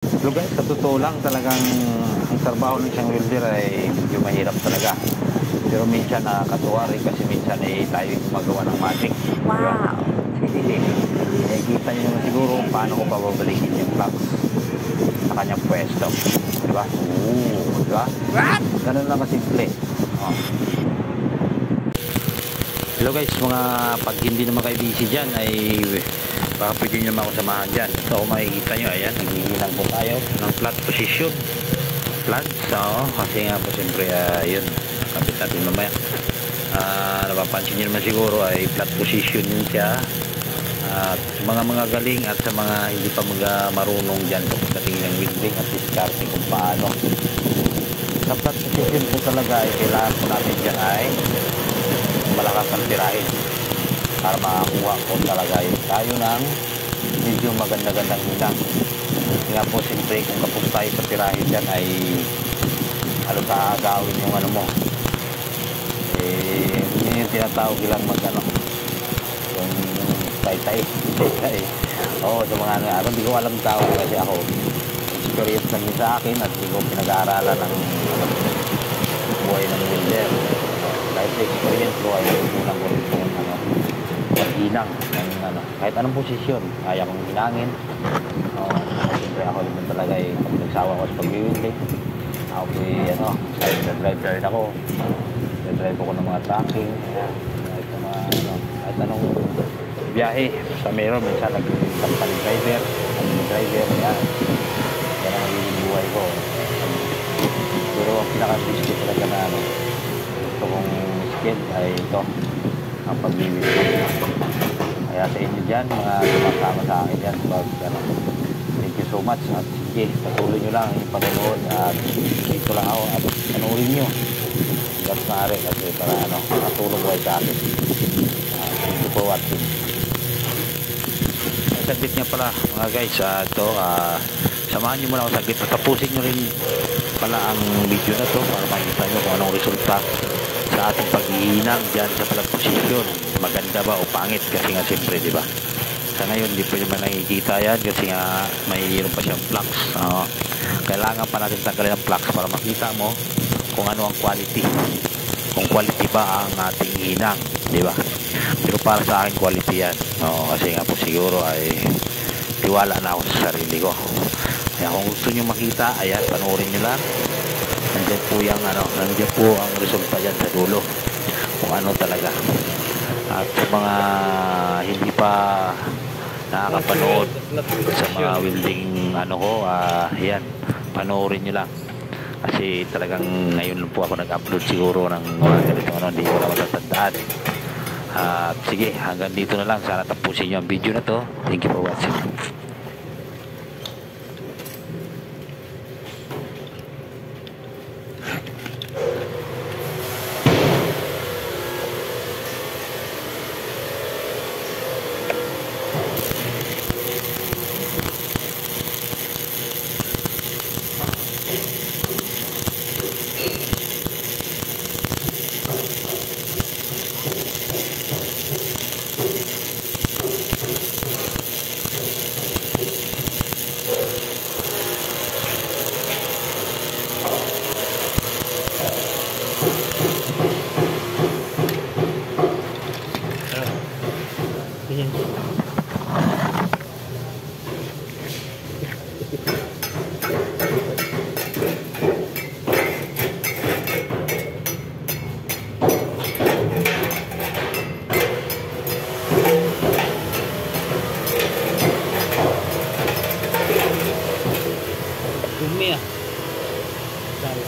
So guys, sa totoo lang talagang ang trabaho ng isang welder ay medyo mahirap talaga. Pero minsan nakakatuwa rin kasi minsan tayo yung gumagawa ng magic. Diba? Wow! Kita nyo naman siguro kung paano ko pababalikin yung flux sa kanyang pwesto. Diba? Diba? What? Ganun lang kasimple. Oh. Hello guys, mga pag hindi naman kayo busy dyan ay baka pwede nyo naman ako samahan dyan. So kung makikita nyo, ayan, naghihilang po tayo ng flat position. Flat, so kasi nga po siyempre yun, kapit natin mamaya. Napapansin nyo naman siguro ay flat position yun siya. At sa mga galing at sa mga hindi pa marunong dyan pagdating ng welding at discarding kung paano. Sa flat position po talaga ay kailangan po natin dyan ay malakas ang tirahin para makakuha ko talaga yun tayo ng medyo maganda-gandang hilang. Kaya po siyempre kung kapag tayo sa tirahin dyan ay ano sa gawin yung ano mo yun yung tinatawag ilang yung tay-tay oo sa mga ano hindi ko alam tao kasi ako experience lang yun sa akin at hindi ko pinag-aaralan ng buhay ng welder. Kahit experience ko ay unang ko rin kung pag-hinang ng kahit anong posisyon kaya kong hinangin. Siyempre ako naman talaga pag nagsawa ko sa pag-welding ako driver rin ako, drive ako ng mga tracking kahit anong biyahe sa meron minsan nag-company driver yan ang nagiging buhay ko. Pero ang pinaka-basic talaga na ito kong skill ay ito ang pag-welding. Kaya sa inyo dyan mga sumasama sa akin dyan thank you so much at sige patuloy nyo lang yung panonood at dito lang ako at panoorin nyo hanggang maaari kasi para makatulong kayo sa akin. Thank you for watching. Saglit nga pala mga guys ito samahan nyo muna ako saglit at tapusin nyo rin pala ang video na to para makikita nyo kung anong resulta sa ating paghihinang dyan sa flat position. Maganda ba o pangit kasi nga siyempre diba sa ngayon hindi pa naman nakikita yan kasi nga mayroon pa siyang flux. Kailangan pa natin tanggalin ang flux para makita mo kung ano ang quality, kung quality ba ang ating hinang diba. Pero para sa akin quality yan kasi nga po siguro ay tiwala na ako sa sarili ko. Kaya kung gusto nyo makita ayan panoorin nyo lang. Nandiyan po ang resulta dyan sa dulo kung ano talaga. At sa mga hindi pa nakakapanood sa mga welding yan panoorin nyo lang kasi talagang ngayon po ako nag-upload siguro ng mga ganitong hindi ko na matatandaan. At sige hanggang dito na lang, sana tapusin nyo ang video na to. Thank you for watching. Dumi dari